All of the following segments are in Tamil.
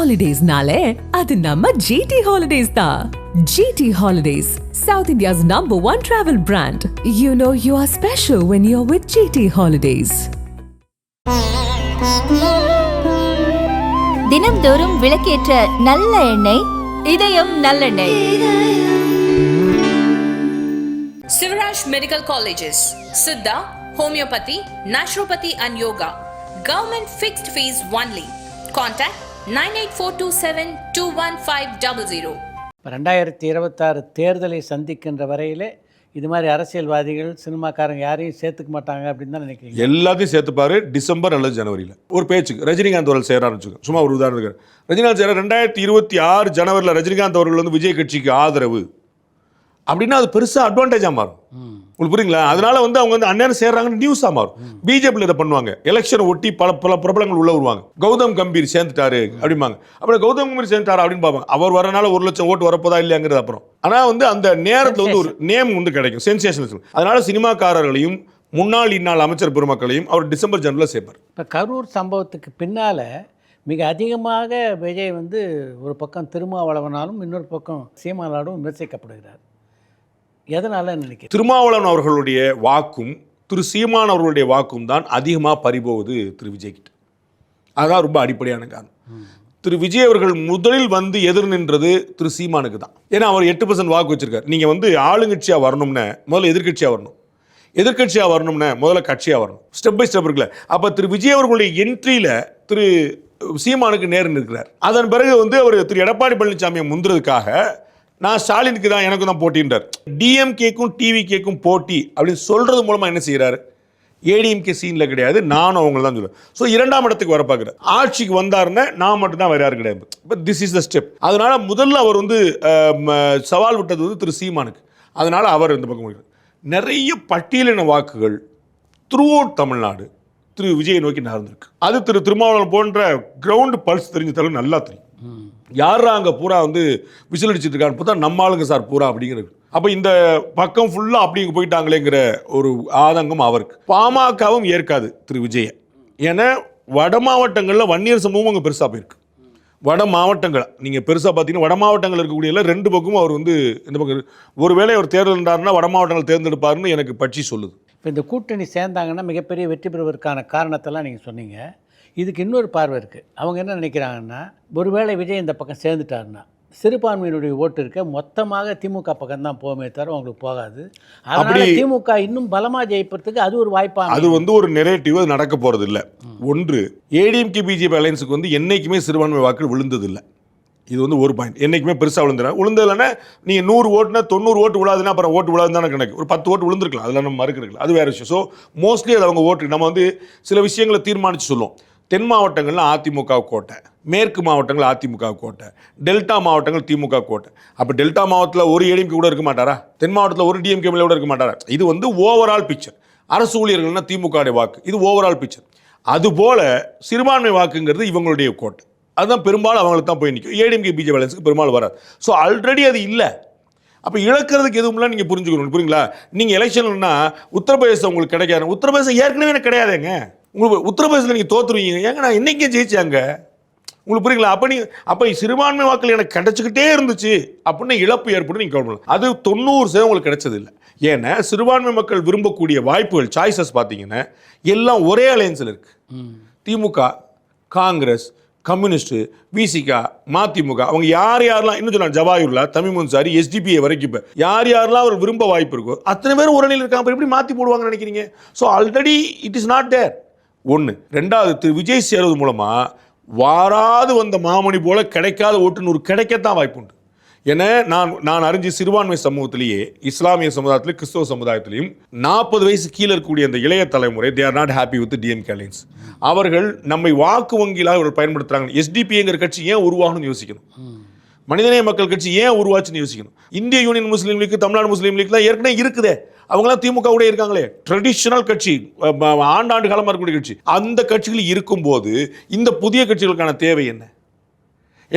Holidays-nale, adu namma GT Holidays da. GT Holidays, South India's #1 travel brand. You know you are special when you're with GT Holidays. தினம்தோறும் விளக்கேற்ற நல்ல எண்ணெய், இதயம் நல்லெண்ணெய். Sivaraj Medical Colleges, Siddha, Homeopathy, Naturopathy and Yoga. Government fixed fees only. Contact 9842721500. 2026 தேர்தலை சந்திக்கின்ற வரையிலே இது மாதிரி அரசியல்வாதிகள் சினிமாக்காரங்க யாரையும் சேர்த்துக்க மாட்டாங்க அப்படின்னு தான் நினைக்கிறீங்க? எல்லாத்தையும் சேர்த்துப்பாரு டிசம்பர் அல்லது ஜனவரியில். ஒரு பேச்சுக்கு ரஜினிகாந்த் அவர்கள் செய்கிறான்னு வச்சுக்கோங்க, சும்மா ஒரு உதாரணத்துக்கு ரஜினிகாந்த் செய்கிறார் 2026 ஜனவரியில் ரஜினிகாந்த் அவர்கள் வந்து விஜய் கட்சிக்கு ஆதரவு அப்படின்னா அது பெருசாக அட்வான்டேஜாக மாறும். உங்களுக்கு புரியுங்களா? அதனால வந்து அவங்க வந்து அந்நேரம் சேர்றாங்கன்னு நியூஸாக மாறும். பிஜேபியில் இதை பண்ணுவாங்க, எலெக்ஷனை ஒட்டி பல பிரபலங்கள் உள்ள வருவாங்க. கௌதம் கம்பீர் சேர்ந்துட்டாரு அப்படிம்பாங்க. அப்புறம் கௌதம் கம்பீர் சேர்ந்துட்டாரு அப்படின்னு பார்ப்பாங்க. அவர் வரனால 1 லட்சம் ஓட்டு வரப்போதா இல்லையாங்கிறது அப்புறம். ஆனால் வந்து அந்த நேரத்தில் வந்து ஒரு நேம் வந்து கிடைக்கும், சென்சேஷனல். அதனால சினிமாக்காரர்களையும் முன்னாள் இந்நாள் அமைச்சர் பெருமக்களையும் அவர் டிசம்பர் ஜனவரியில் சேர்ப்பார். இப்போ கரூர் சம்பவத்துக்கு பின்னால் மிக அதிகமாக விஜய் வந்து ஒரு பக்கம் திருமாவளவனாலும் இன்னொரு பக்கம் சீமானாலும் விமர்சிக்கப்படுகிறார். எதனால நினைக்கிறேன்? திருமாவளவன் அவர்களுடைய வாக்கும் திரு சீமான் அவர்களுடைய வாக்கும் தான் அதிகமாக பறிபோகுது திரு விஜய் கிட்ட. அதுதான் ரொம்ப அடிப்படையான காரணம். திரு விஜய் அவர்கள் முதலில் வந்து எதிர் நின்றது திரு சீமானுக்கு தான். ஏன்னா அவர் 8% வாக்கு வச்சிருக்காரு. நீங்கள் வந்து ஆளுங்கட்சியாக வரணும்னா முதல்ல எதிர்கட்சியாக வரணும், எதிர்கட்சியாக வரணும்னா முதல்ல கட்சியாக வரணும். ஸ்டெப் பை ஸ்டெப் இருக்குல்ல. அப்போ திரு விஜய் அவர்களுடைய என்ட்ரியில் திரு சீமானுக்கு நேர் நிற்கிறார். அதன் பிறகு வந்து அவர் திரு எடப்பாடி பழனிசாமியை முந்துறதுக்காக நான் ஸ்டாலினுக்கு தான் எனக்கு தான் போட்டின்றார். டிஎம்கேக்கும் டிவிகேக்கும் போட்டி அப்படின்னு சொல்கிறது மூலமாக என்ன செய்கிறார்? ஏடிஎம்கே சீனில் கிடையாது, நானும் அவங்க தான் சொல்லுவேன். ஸோ 2ஆம் இடத்துக்கு வர பார்க்குறேன். ஆட்சிக்கு வந்தாருன்னா நான் மட்டும்தான் வேறு யாரும் கிடையாது. But this is the step. அதனால் முதல்ல அவர் வந்து சவால் விட்டது வந்து திரு சீமானுக்கு. அதனால் அவர் இந்த பக்கம் நிறைய பட்டியலின வாக்குகள் த்ரூ அவுட் தமிழ்நாடு திரு விஜயை நோக்கி நகர்ந்திருக்கு. அது திரு திருமாவளவன் போன்ற கிரவுண்டு பல்ஸ் தெரிஞ்ச தலைவர் நல்லா தெரியும். யாரா அங்கே பூரா வந்து விசில் அடிச்சுட்டு இருக்கான்னு பார்த்தா நம்ம ஆளுங்க சார் பூரா அப்படிங்கிறது. அப்போ இந்த பக்கம் ஃபுல்லாக அப்படி இங்கே போயிட்டாங்களேங்கிற ஒரு ஆதங்கம் அவருக்கு. பாமகவும் ஏற்காது திரு விஜயை. ஏன்னா வட மாவட்டங்களில் வன்னியர் சமூகம் அங்கே பெருசாக போயிருக்கு. வட மாவட்டங்கள் நீங்கள் பெருசாக பார்த்தீங்கன்னா வட மாவட்டங்கள் இருக்கக்கூடிய 2 பக்கமும் அவர் வந்து இந்த பக்கம் ஒருவேளை அவர் தேர்ந்தெடுத்தாருன்னா வட மாவட்டங்கள் தேர்ந்தெடுப்பாருன்னு எனக்கு பற்றி சொல்லுது. இப்போ இந்த கூட்டணி சேர்ந்தாங்கன்னா மிகப்பெரிய வெற்றி பெறுவதற்கான காரணத்தெல்லாம் நீங்கள் சொன்னீங்க. இதுக்கு இன்னொரு பார்வை இருக்குது. அவங்க என்ன நினைக்கிறாங்கன்னா, ஒருவேளை விஜய் இந்த பக்கம் சேர்ந்துட்டாருன்னா சிறுபான்மையினுடைய ஓட்டு இருக்க மொத்தமாக திமுக பக்கம் தான் போகுமே தவிர அவங்களுக்கு போகாது. அதனால திமுக இன்னும் பலமாக ஜெயிப்பதற்கு அது ஒரு வாய்ப்பாக. அது வந்து ஒரு நெரேட்டிவ், அது நடக்க போகிறது இல்லை. ஒன்று, ஏடிஎம்கே பிஜேபி அலையன்ஸுக்கு வந்து என்றைக்குமே சிறுபான்மை வாக்குகள் விழுந்ததில்லை. இது வந்து ஒரு பாயிண்ட். என்றைக்குமே பெருசாக விழுந்ததில்லைன்னா நீங்கள் 100 ஓட்டுனா 90 ஓட்டு விழாதுன்னா அப்புறம் ஓட்டு விழாது தானே கணக்கு. ஒரு 10 ஓட்டு விழுந்திருக்கலாம், அதில் நம்ம மறுக்கிறதுல அது வேறு விஷயம். ஸோ மோஸ்ட்லி அது அவங்க ஓட்டு. நம்ம வந்து சில விஷயங்களை தீர்மானித்து சொல்லுவோம். தென் மாவட்டங்களில் அதிமுக கோட்டை, மேற்கு மாவட்டங்கள் அதிமுக கோட்டை, டெல்டா மாவட்டங்கள் திமுக கோட்டை. அப்போ டெல்டா மாவட்டத்தில் ஒரு ஏடிஎம்கே கூட இருக்க மாட்டாரா? தென் மாவட்டத்தில் ஒரு டிஎம்கே கூட இருக்க மாட்டாரா? இது வந்து ஓவரால் பிக்சர். அரசு ஊழியர்கள்னா திமுக வாக்கு, இது ஓவரால் பிக்சர். அதுபோல் சிறுபான்மை வாக்குங்கிறது இவங்களுடைய கோட்டை. அதுதான் பெரும்பாலும் அவங்களுக்கு தான் போய் நிற்கும். ஏடிஎம்கே பிஜேபி அலையன்ஸுக்கு பெரும்பாலும் வராது. ஸோ ஆல்ரெடி அது இல்லை. அப்போ இழக்கிறதுக்கு எதுவும் இல்லை. நீங்கள் புரிஞ்சுக்கணும். புரியுங்களா? நீங்கள் எலெக்ஷன்னா உத்தரப்பிரதேசம் உங்களுக்கு கிடைக்காது. உத்தரப்பிரதேசம் ஏற்கனவே எனக்கு கிடையாதுங்க. உங்களுக்கு உத்தரப்பிரதேசத்தில் நீங்கள் தோற்றுருவீங்க. ஏங்க நான் இன்னைக்கே ஜெயிச்சாங்க. உங்களுக்கு புரியுங்களா? அப்போ சிறுபான்மை வாக்கள் எனக்கு கிடைச்சிக்கிட்டே இருந்துச்சு அப்படின்னு இழப்பு ஏற்படும். நீங்கள் கவனிக்கலாம். அது 90% உங்களுக்கு கிடைச்சது இல்லை. ஏன்னா சிறுபான்மை மக்கள் விரும்பக்கூடிய வாய்ப்புகள், சாய்ஸஸ் பார்த்தீங்கன்னா எல்லாம் ஒரே அலையன்ஸில் இருக்குது. திமுக, காங்கிரஸ், கம்யூனிஸ்ட்டு, விசிகா, மதிமுக, அவங்க யாரெல்லாம் இன்னும் சொன்னாங்க, ஜவாஹிர்லா, தமிழ் முன்சாரி, எஸ்டிபிஏ வரைக்கும் இப்போ யாரெல்லாம் அவர் விரும்ப வாய்ப்பு இருக்கோ அத்தனை பேரும் ஒரு நிலையில் இருக்காங்க. எப்படி மாற்றி போடுவாங்கன்னு நினைக்கிறீங்க? So already it is not there. ஒன்று. ரெண்டாவது, திரு விஜய் சேருவது மூலமாக வாராது வந்த மாமணி போல கிடைக்காத ஓட்டு கிடைக்கத்தான் வாய்ப்பு உண்டு. ஏன்னா நான் அறிஞ்சு சிறுபான்மை சமூகத்திலேயே, இஸ்லாமிய சமுதாயத்திலும் கிறிஸ்தவ சமுதாயத்திலையும் 40 வயசு கீழே இருக்கக்கூடிய அந்த இளைய தலைமுறை they are not happy with DMK alliance. அவர்கள் நம்மை வாக்கு வங்கியிலாக அவர்கள் பயன்படுத்துகிறாங்க. எஸ்டிபிங்கிற கட்சி ஏன் உருவாகணும்னு யோசிக்கணும். மனிதநேய மக்கள் கட்சி ஏன் உருவாச்சுன்னு யோசிக்கணும். இந்திய யூனியன் முஸ்லீம் லீக், தமிழ்நாடு முஸ்லீம் லீக்லாம் ஏற்கனவே இருக்குதே. அவங்களாம் திமுக கூட இருக்காங்களே. ட்ரெடிஷனல் கட்சி, ஆண்டாண்டு காலமாக இருக்கக்கூடிய கட்சி. அந்த கட்சிகள் இருக்கும்போது இந்த புதிய கட்சிகளுக்கான தேவை என்ன?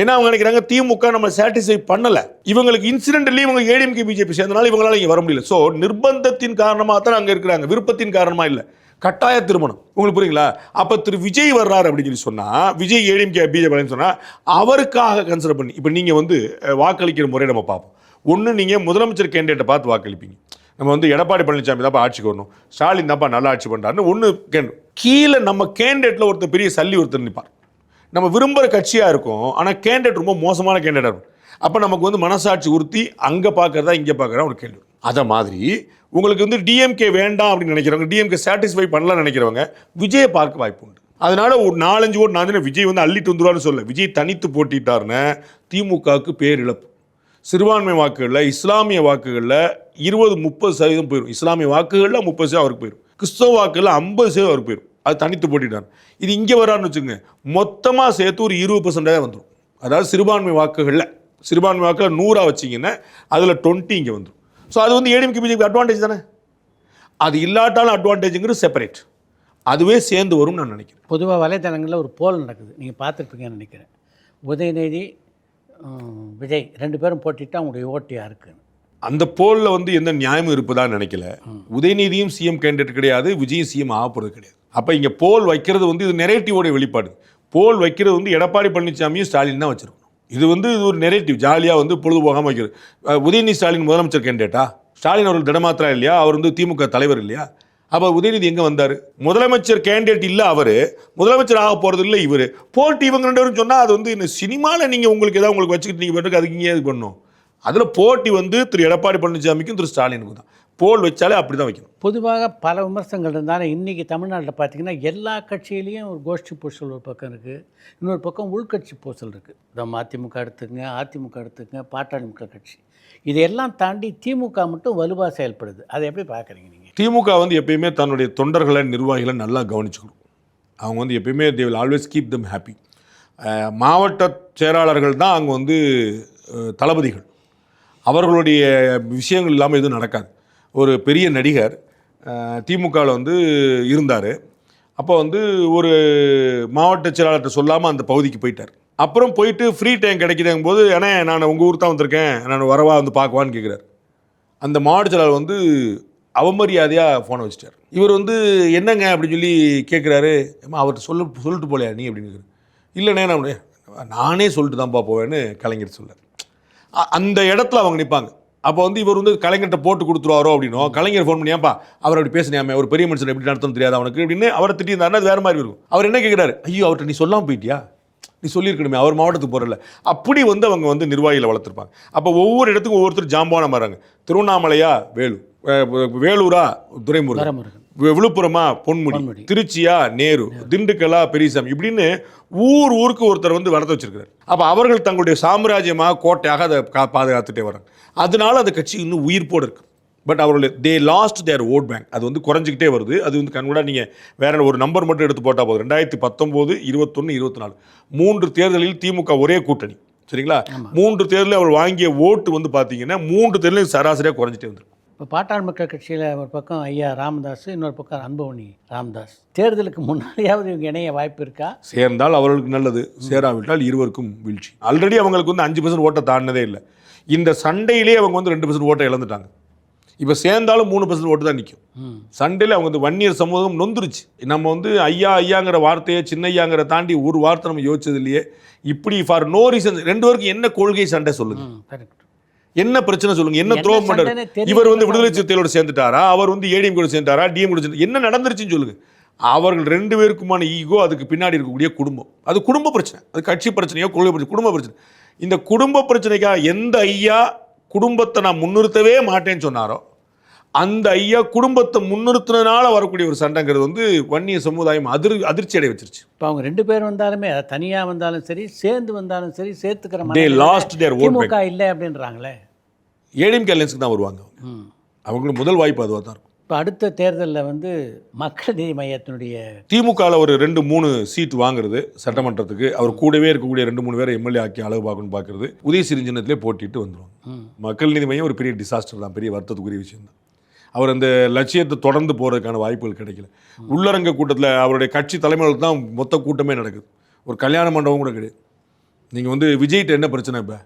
ஏன்னா அவங்க நினைக்கிறாங்க திமுக நம்ம சாட்டிஸ்ஃபை பண்ணலை. இவங்களுக்கு இன்சிடென்ட்லி இவங்க ஏடிஎம்கே பிஜேபி சேர்ந்தனால இவங்களால இங்கே வர முடியல. ஸோ நிர்பந்தத்தின் காரணமாக தான் அங்கே இருக்கிறாங்க, விருப்பத்தின் காரணமாக இல்லை. கட்டாய திருமணம். உங்களுக்கு புரியுங்களா? அப்போ திரு விஜய் வர்றாரு அப்படின்னு சொல்லி சொன்னால், விஜய் ஏடிஎம்கே பிஜேபி சொன்னால் அவருக்காக கன்சிடர் பண்ணி, இப்போ நீங்கள் வந்து வாக்களிக்கிற முறையை நம்ம பார்ப்போம். ஒன்று நீங்கள் முதலமைச்சர் கேண்டிடேட்டை பார்த்து வாக்களிப்பீங்க. நம்ம வந்து எடப்பாடி பழனிசாமி தான்ப்பா ஆட்சிக்கு வரணும், ஸ்டாலின் தான்ப்பா நல்லா ஆட்சி பண்ணுறாருன்னு ஒன்று கீழே நம்ம கேண்டிடேட்டில் ஒருத்தர் பெரிய சல்லி ஒருத்தர் நிற்பார். நம்ம விரும்புகிற கட்சியாக இருக்கும், ஆனால் கேண்டிடேட் ரொம்ப மோசமான கேண்டிடேட்டாக இருக்கும். அப்போ நமக்கு வந்து மனசாட்சி உறுத்தி அங்கே பார்க்குறதா இங்கே பார்க்குறதா ஒரு கேள்வி. அதை மாதிரி உங்களுக்கு வந்து டிஎம்கே வேண்டாம் அப்படின்னு நினைக்கிறவங்க, டிஎம்கே சாட்டிஸ்ஃபை பண்ணலாம்னு நினைக்கிறவங்க விஜயை பார்க்க வாய்ப்பு உண்டு. அதனால ஒரு 4-5 ஓட்டு நான் விஜய் வந்து அள்ளிட்டு வந்துருவான்னு சொல்ல, விஜய் தனித்து போட்டிட்டாருன்னு திமுகவுக்கு பேர் இழப்பு. சிறுபான்மை வாக்குகளில், இஸ்லாமிய வாக்குகளில் 20-30% போயிடும். இஸ்லாமிய வாக்குகளில் 30% அவருக்கு போயிடும். கிறிஸ்தவ வாக்குகளில் 50% அவருக்கு போயிடும். அது தனித்து போட்டிட்டார். இது இங்கே வரான்னு வச்சுக்கோங்க, மொத்தமாக சேர்த்து ஒரு 20% வந்துடும். அதாவது சிறுபான்மை வாக்குகளில் 100 வச்சிங்கன்னா அதில் 20 இங்கே வந்துடும். ஸோ அது வந்து ஏடிஎம்கே பிஜேபி அட்வான்டேஜ் தானே. அது இல்லாட்டாலும் அட்வான்டேஜுங்கிறது செப்பரேட். அதுவே சேர்ந்து வரும்னு நான் நினைக்கிறேன். பொதுவாக வலைத்தளங்களில் ஒரு போல் நடக்குது, நீங்கள் பார்த்துருப்பீங்கன்னு நினைக்கிறேன். உதயநிதி விஜய் 2 பேரும் போட்டிட்டு அவங்களுடைய ஓட்டு யாருக்குன்னு. அந்த போலில் வந்து எந்த நியாயமும் இருப்பதான்னு நினைக்கல. உதயநிதியும் சிஎம் கேண்டிடேட் கிடையாது, விஜயும் சிஎம் ஆகப்படுறது கிடையாது. அப்போ இங்கே போல் வைக்கிறது வந்து இது நெரேட்டிவோட வெளிப்பாடு. போல் வைக்கிறது வந்து எடப்பாடி பழனிசாமியும் ஸ்டாலின் தான் வச்சிருக்கணும். இது வந்து இது ஒரு நெரேட்டிவ், ஜாலியாக வந்து பொழுது போகாமல் வைக்கிறது. உதயநிதி ஸ்டாலின் முதலமைச்சர் கேண்டிடேட்டா? ஸ்டாலின் அவர்கள் திடமாத்திரா இல்லையா? அவர் வந்து திமுக தலைவர் இல்லையா? அப்போ உதயநிதி எங்கே வந்தார்? முதலமைச்சர் கேண்டிடேட் இல்லை அவர், முதலமைச்சர் ஆக போகிறது இல்லை இவர். போட்டி இவங்க 2 பேரும் சொன்னால் அது வந்து இந்த சினிமாவில் நீங்கள் உங்களுக்கு ஏதாவது உங்களுக்கு வச்சுக்கிட்டு நீங்கள் பண்ணுறதுக்கு அதுக்கு இங்கே இது பண்ணணும். அதில் போட்டி வந்து திரு எடப்பாடி பழனிசாமிக்கும் திரு ஸ்டாலினுக்கும் தான். போல் வச்சாலே அப்படி தான் வைக்கணும். பொதுவாக பல விமர்சனங்கள் இருந்தாலும் இன்றைக்கி தமிழ்நாட்டில் பார்த்திங்கன்னா எல்லா கட்சியிலையும் ஒரு கோஷ்டி பூசல் ஒரு பக்கம் இருக்குது, இன்னொரு பக்கம் உள்கட்சி பூசல் இருக்குது. நம்ம அதிமுக எடுத்துக்கங்க, அதிமுக எடுத்துக்கங்க, பாட்டாளி மக்கள் கட்சி, இதையெல்லாம் தாண்டி திமுக மட்டும் வலுவாக செயல்படுது. அதை எப்படி பார்க்குறீங்க நீங்கள்? திமுக வந்து எப்பயுமே தன்னுடைய தொண்டர்களை, நிர்வாகிகளை நல்லா கவனிச்சுக்கணும். அவங்க வந்து எப்பயுமே they will always keep them happy. மாவட்ட செயலாளர்கள் தான் அங்கே வந்து தளபதிகள். அவர்களுடைய விஷயங்கள் இல்லாமல் எதுவும் நடக்காது. ஒரு பெரிய நடிகர் திமுகவில் வந்து இருந்தார். அப்போ வந்து ஒரு மாவட்ட செயலாளர்கிட்ட சொல்லாமல் அந்த பகுதிக்கு போயிட்டார். அப்புறம் போயிட்டு ஃப்ரீ டைம் கிடைக்குதுங்கும் போது, ஏன்னா நான் உங்கள் ஊர் தான் வந்திருக்கேன், நான் வரவா வந்து பார்க்குவான்னு கேட்குறாரு. அந்த மாவட்ட செயலாளர் வந்து அவமரியாதையாக ஃபோனை வச்சுட்டார். இவர் வந்து என்னங்க அப்படின்னு சொல்லி கேட்குறாரு. அவர் சொல்லிட்டு போலையா நீ அப்படின்னு. இல்லைண்ணே நானே சொல்லிட்டு தான்ப்பா போவேன்னு கலைஞர் சொல்லார். அந்த இடத்துல அவங்க நிற்பாங்க. அப்போ வந்து இவர் வந்து கலைஞர்கிட்ட போட்டு கொடுத்துருவாரோ அப்படின்னோ, கலைஞர் ஃபோன் பண்ணியாப்பா அவர் அப்படி பேசினியாமே, ஒரு பெரிய மனுஷன் எப்படி நடத்தணும் தெரியாது அவனுக்கு அப்படின்னு அவரை திட்டியிருந்தாருன்னா அது வேறு மாதிரி இருக்கும். அவர் என்ன கேட்குறாரு, ஐயோ அவர்கிட்ட நீ சொல்லாமல் போயிட்டியா, நீ சொல்லியிருக்கணுமே, அவர் மாவட்டத்துக்கு போகிறல. அப்படி வந்து அவங்க வந்து நிர்வாகிகளை வளர்த்துருப்பாங்க. அப்போ ஒவ்வொரு இடத்துக்கும் ஒவ்வொருத்தர் ஜாம்பான மாறாங்க. திருவண்ணாமலையா வேலூரா துரைமுருகன், விழுப்புரமா பொன்முடி, திருச்சியா நேரு, திண்டுக்கலா பெரியசாமி, இப்படின்னு ஊருக்கு ஒருத்தர் வந்து வளர்த்து வச்சிருக்கிறார். அப்போ அவர்கள் தங்களுடைய சாம்ராஜ்யமாக கோட்டையாக அதை பாதுகாத்துட்டே வராங்க. அதனால அந்த கட்சி இன்னும் உயிர்ப்போடு இருக்கு. பட் அவர்கள் they lost there vote bank. அது வந்து குறைஞ்சிக்கிட்டே வருது. அது வந்து கண்கூட நீங்கள் வேற ஒரு நம்பர் மட்டும் எடுத்து போட்டால் போதும். 2019, 21, 24 3 தேர்தலில் திமுக ஒரே கூட்டணி, சரிங்களா? 3 தேர்தலில் அவர் வாங்கிய ஓட்டு வந்து பார்த்தீங்கன்னா 3 தேர்தலில் சராசரியாக குறைஞ்சிட்டே வந்துடும். இப்போ பாட்டாளி மக்கள் கட்சியில் ஒரு பக்கம் ஐயா ராமதாஸ், இன்னொரு பக்கம் அன்புமணி ராமதாஸ். தேர்தலுக்கு முன்னாடியாவது இவங்க இணைய வாய்ப்பு இருக்கா? சேர்ந்தால் அவர்களுக்கு நல்லது, சேராவிட்டால் இருவருக்கும் வீழ்ச்சி. ஆல்ரெடி அவங்களுக்கு வந்து 5% ஓட்டை தாண்டினதே இல்லை. இந்த சண்டையிலே அவங்க வந்து 2% ஓட்டை இழந்துட்டாங்க. இப்போ சேர்ந்தாலும் 3% ஓட்டு தான் நிற்கும். சண்டையில் அவங்க வந்து வன்னியர் சமூகம் நொந்துருச்சு. நம்ம வந்து ஐயாங்கிற வார்த்தையை சின்ன ஐயாங்கிற தாண்டி ஒரு வார்த்தை நம்ம யோசிச்சது இல்லையே. இப்படி ஃபார் நோ ரீசன் 2 பேருக்கு என்ன கொள்கை சண்டை சொல்லுங்க, என்ன பிரச்சனை சொல்லுங்க, என்ன த்ரோவ் பண்றாரு? இவர் வந்து விடுதலை சிறுத்தைகளோட சேர்ந்துட்டாரா, அவர் வந்து ஏடிஎம் கூட சேர்ந்தாரா, டிஎம் கூட சேர்ந்து என்ன நடந்துருச்சுன்னு சொல்லுங்க. அவர்கள் 2 பேருக்குமான ஈகோ, அதுக்கு பின்னாடி இருக்கக்கூடிய குடும்பம், அது குடும்ப பிரச்சனை, அது கட்சி பிரச்சனையோ கொள்கை பிரச்சனை, குடும்ப பிரச்சனை. இந்த குடும்ப பிரச்சனைக்காக எந்த ஐயா குடும்பத்தை நான் முன்னிறுத்தவே மாட்டேன்னு சொன்னாரோ அந்த ஐயா குடும்பத்தை முன்னிறுத்தினால வரக்கூடிய ஒரு சண்டைங்கிறது வந்து வன்னிய சமுதாயம் அதிர்ச்சி அடைய வச்சிருச்சு. இப்போ அவங்க 2 பேர் வந்தாலுமே, தனியாக வந்தாலும் சரி, சேர்ந்து வந்தாலும் சரி, சேர்த்துக்கிற திமுக இல்லை அப்படின்றாங்களே. ஏடிஎம்கே அலையன்ஸ்க்கு தான் வருவாங்க. அவங்களுக்கு முதல் வாய்ப்பு அதுவாக தான் இருக்கும். இப்போ அடுத்த தேர்தலில் வந்து மக்கள் நீதி மையத்தினுடைய திமுகவில் ஒரு 2-3 சீட் வாங்குறது சட்டமன்றத்துக்கு, அவர் கூடவே இருக்கக்கூடிய 2-3 பேரை எம்எல்ஏ ஆக்கி அளவு பார்க்கணும்னு பார்க்குறது, உதயசிறி சின்னத்திலே போட்டிட்டு வந்துடுவாங்க. மக்கள் நீதி மையம் ஒரு பெரிய டிசாஸ்டர் தான், பெரிய வருத்தத்துக்குரிய விஷயம் தான். அவர் அந்த லட்சியத்தை தொடர்ந்து போகிறதுக்கான வாய்ப்புகள் கிடைக்கல. உள்ளரங்க கூட்டத்தில் அவருடைய கட்சி தலைமையில் தான் மொத்த கூட்டமே நடக்குது. ஒரு கல்யாண மண்டபம் கூட கிடையாது. நீங்கள் வந்து விஜய்கிட்ட என்ன பிரச்சனை? இப்போ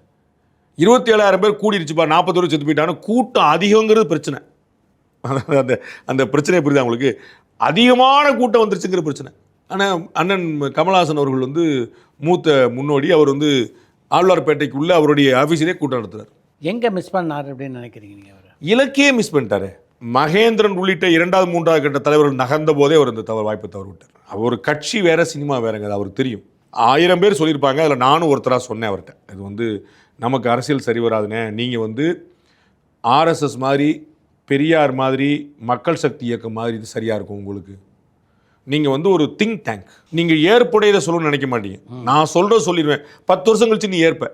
27,000 பேர் கூடிருச்சுப்பா, 40 செத்து போயிட்டாங்கன்னா கூட்டம் அதிகங்கிறது பிரச்சனை. அந்த பிரச்சனையை புரியுது அவங்களுக்கு. அதிகமான கூட்டம் வந்துருச்சுங்கிற பிரச்சனை. ஆனால் அண்ணன் கமலஹாசன் அவர்கள் வந்து மூத்த முன்னோடி, அவர் வந்து ஆழ்வார்பேட்டைக்குள்ளே அவருடைய ஆஃபீஸிலே கூட்டம் நடத்துகிறார். எங்கே மிஸ் பண்ணார் அப்படின்னு நினைக்கிறீங்க நீங்கள்? அவர் இலக்கையே மிஸ் பண்ணிட்டாரு. மகேந்திரன் உள்ளிட்ட 2வது 3வது கட்ட தலைவர்கள் நகர்ந்த போதே அவர் இந்த வாய்ப்பை தவறு விட்டார். அவர் கட்சி வேற, சினிமா வேறங்க, அது அவருக்கு தெரியும். 1000 பேர் சொல்லியிருப்பாங்க, அதில் நானும் ஒருத்தராக சொன்னேன் அவர்கிட்ட. இது வந்து நமக்கு அரசியல் சரி வராதுண்ணே, நீங்கள் வந்து ஆர்எஸ்எஸ் மாதிரி, பெரியார் மாதிரி, மக்கள் சக்தி இயக்கம் மாதிரி இது சரியாக இருக்கும் உங்களுக்கு. நீங்கள் வந்து ஒரு திங்க் டேங்க், நீங்கள் ஏற்புடையதை சொல்லணும்னு நினைக்க மாட்டீங்க. நான் சொல்கிறத சொல்லிடுவேன், 10 வருஷம் கழிச்சு நீ ஏற்ப.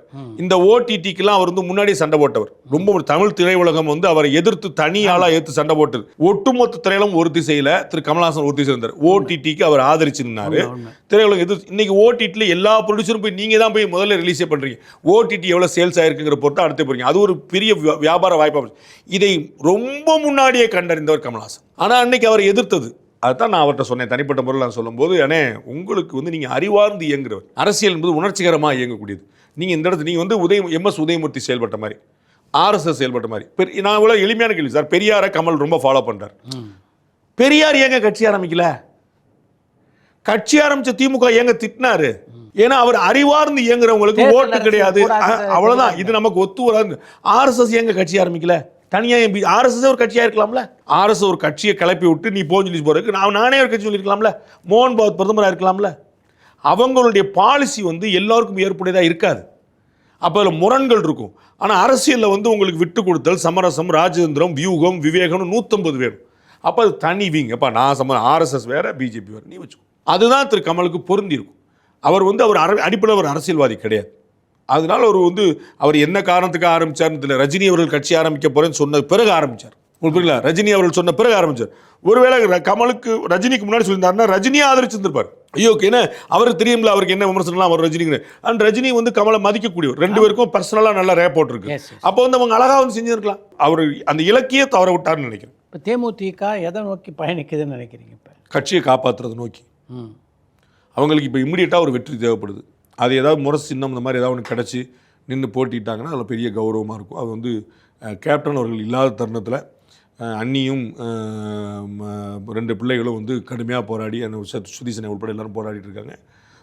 இந்த ஓடிடிக்கெல்லாம் அவர் வந்து முன்னாடியே சண்டை போட்டவர். ரொம்ப ஒரு தமிழ் திரையுலகம் வந்து அவரை எதிர்த்து தனியாளாக எடுத்து சண்டை போட்டது. ஒட்டுமொத்த திரையுலகம் ஒரு திசையில், திரு கமலஹாசன் ஒரு திசையில் இருந்தார். ஓடிடிக்கு அவர் ஆதரிச்சிருந்தாரு. திரையுலகம் எதிர்த்து இன்னைக்கு ஓடிடியில் எல்லா ப்ரொடியூசரும் போய் நீங்கள் தான் போய் முதல்ல ரிலீஸே பண்ணுறீங்க. ஓடிடி எவ்வளோ சேல்ஸ் ஆயிருக்குங்கிற பொறுத்து அடுத்து போகிறீங்க. அது ஒரு பெரிய வியாபார வாய்ப்பாக. இதை ரொம்ப முன்னாடியே கண்டறிந்தவர் கமலஹாசன். ஆனால் அன்னைக்கு அவர் எதிர்த்தது. அதுதான் நான் அவர்கிட்ட சொன்னேன் தனிப்பட்ட முறையில். நான் சொல்லும்போது, அண்ணே உங்களுக்கு வந்து நீங்கள் அறிவார்ந்து இயங்குறவர், அரசியல் என்பது உணர்ச்சிகரமாக இயங்கக்கூடியது. நீங்கள் இந்த இடத்துல நீங்கள் வந்து MS உதயமூர்த்தி செயல்பட்ட மாதிரி, RSS செயல்பட்ட மாதிரி. நான் இவ்வளோ எளிமையான கேள்வி சார். பெரியாரை கமல் ரொம்ப ஃபாலோ பண்ணுறார். பெரியார் ஏங்க கட்சி ஆரம்பிக்கல? கட்சி ஆரம்பித்த திமுக ஏங்க திட்டினாரு? ஏன்னா அவர் அறிவார்ந்து இயங்குறவங்களுக்கு ஓட்டு கிடையாது, அவ்வளோதான். இது நமக்கு ஒத்து வராது. RSS ஏங்க கட்சி ஆரம்பிக்கல? தனியாக RSS ஒரு கட்சியாக இருக்கலாம்ல. RSS ஒரு கட்சியை கிளப்பி விட்டு நீ போன்னு சொல்லி போகிறதுக்கு நானே ஒரு கட்சி சொல்லியிருக்கலாம்ல. மோகன் பாகவத் பிரதமராக இருக்கலாம்ல. அவங்களுடைய பாலிசி வந்து எல்லாருக்கும் ஏற்புடையதாக இருக்காது. அப்போ அதில் முரண்கள் இருக்கும். ஆனால் அரசியலில் வந்து உங்களுக்கு விட்டு கொடுத்தல், சமரசம், ராஜதந்திரம், வியூகம், விவேகம்னு 150 வேணும். அப்போ அது தனி வீங்க. அப்போ நான் RSS வேறு, BJP வேறு, நீ வச்சுக்கோ. அதுதான் திரு கமலுக்கு பொருந்தி இருக்கும். அவர் வந்து அவர் அடிப்படையில் ஒரு அரசியல்வாதி கிடையாது. அதனால அவர் வந்து அவர் என்ன காரணத்துக்கு ஆரம்பித்தார்னு தெரியல. ரஜினி அவர்கள் கட்சி ஆரம்பிக்க போகிறேன்னு சொன்ன பிறகு ஆரம்பித்தார். உங்களுக்கு புரியல? ரஜினி அவர்கள் சொன்ன பிறகு ஆரம்பித்தார். ஒருவேளை கமலுக்கு ரஜினிக்கு முன்னாடி சொல்லியிருந்தாருன்னா ரஜினியை ஆதரிச்சிருந்திருப்பார். ஐயோ, என்ன அவருக்கு தெரியும்ல அவருக்கு என்ன விமர்சனம்லாம் அவர் ரஜினிக்கு. அண்ட் ரஜினி வந்து கமலை மதிக்கக்கூடியவர். 2 பேருக்கும் பர்சனலாக நல்ல ரேப்போர்ட் இருக்கு. அப்போ வந்து அவங்க அழகாக வந்து செஞ்சுருக்கலாம். அவர் அந்த இலக்கியை தவற விட்டார்னு நினைக்கிறேன். இப்போ தேமுதிக எதை நோக்கி பயணிக்குதுன்னு நினைக்கிறீங்க? இப்போ கட்சியை காப்பாற்றுறதை நோக்கி. அவங்களுக்கு இப்போ இம்மிடியட்டாக ஒரு வெற்றி தேவைப்படுது. அது ஏதாவது முரசு சின்னம் இந்த மாதிரி ஏதாவது ஒன்று கிடச்சி நின்று போட்டிட்டாங்கன்னா அதில் பெரிய கௌரவமாக இருக்கும். அது வந்து கேப்டன் அவர்கள் இல்லாத தருணத்தில் அண்ணியும் 2 பிள்ளைகளும் வந்து கடுமையாக போராடி, அந்த சுதீசனை உட்பட எல்லோரும் போராடிட்டு இருக்காங்க.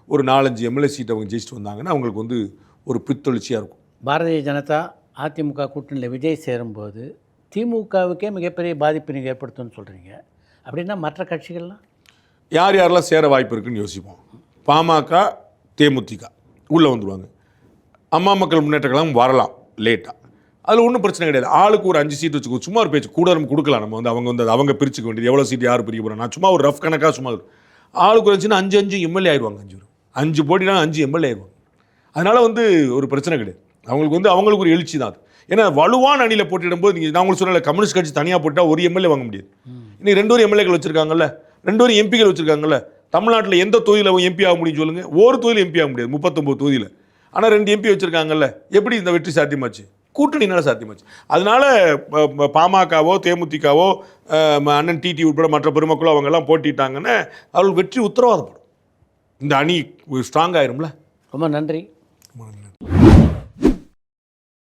ஒரு 4-5 MLA சீட் அவங்க ஜெயிச்சுட்டு வந்தாங்கன்னா அவங்களுக்கு வந்து ஒரு பித்தொழிச்சியாக இருக்கும். பாரதிய ஜனதா அதிமுக கூட்டணியில் விஜய் சேரும்போது திமுகவுக்கே மிகப்பெரிய பாதிப்பு நீங்கள் ஏற்படுத்தும்னு சொல்கிறீங்க. அப்படின்னா மற்ற கட்சிகள்லாம் யாரெல்லாம் சேர வாய்ப்பு இருக்குன்னு யோசிப்போம். பாமக, தேமுதிக உள்ளே வந்துடுவாங்க. அம்மா மக்கள் முன்னேற்ற கழகம் வரலாம் லேட்டாக. அதில் ஒன்றும் பிரச்சனை கிடையாது. ஆளுக்கு ஒரு 5 சீட் வச்சுக்கோ. சும்மா ஒரு பேச்சு கூட நம்ம கொடுக்கலாம். நம்ம வந்து அவங்க பிரிச்சுக்க வேண்டியது. எவ்வளோ சீட் யார் பிரிக்க போகிறோம்? நான் சும்மா ஒரு ரஃப் கணக்காக சும்மா ஆளுக்கு ஒரு 5 MLA ஆயிடுவாங்க. 5 போட்டினா 5 MLA ஆயிடுவாங்க. அதனால் வந்து ஒரு பிரச்சனை கிடையாது. அவங்களுக்கு ஒரு எழுச்சி தான் அது. ஏன்னா வலுவான அணியில் போட்டிடும்போது நீங்கள் நான் உங்களுக்கு சொன்னல, கம்யூனிஸ்ட் கட்சி தனியாக போட்டால் ஒரு MLA வாங்க முடியாது. இன்னைக்கு 2 MLAக்கள் வச்சுருக்காங்கல்ல, 2 MPக்கள் வச்சுருக்காங்கல்ல. தமிழ்நாட்டில் எந்த தொகுதியில் அவங்க MP ஆக முடியும் சொல்லுங்கள்? ஒரு தொகுதியில் MP ஆக முடியாது, 39 தொகுதியில். ஆனால் 2 MP வச்சுருக்காங்கல்ல. எப்படி இந்த வெற்றி சாத்தியமாச்சு? கூட்டணினால சாத்தியமாச்சு. அதனால பாமகவோ தேமுதிகவோ அண்ணன் டிடி உட்பட மற்ற பெருமக்களோ அவங்கெல்லாம் போட்டிட்டாங்கன்னா அவர்கள் வெற்றி உத்தரவாதப்படும். இந்த அணி ஸ்ட்ராங் ஆயிரும்ல. ரொம்ப நன்றி.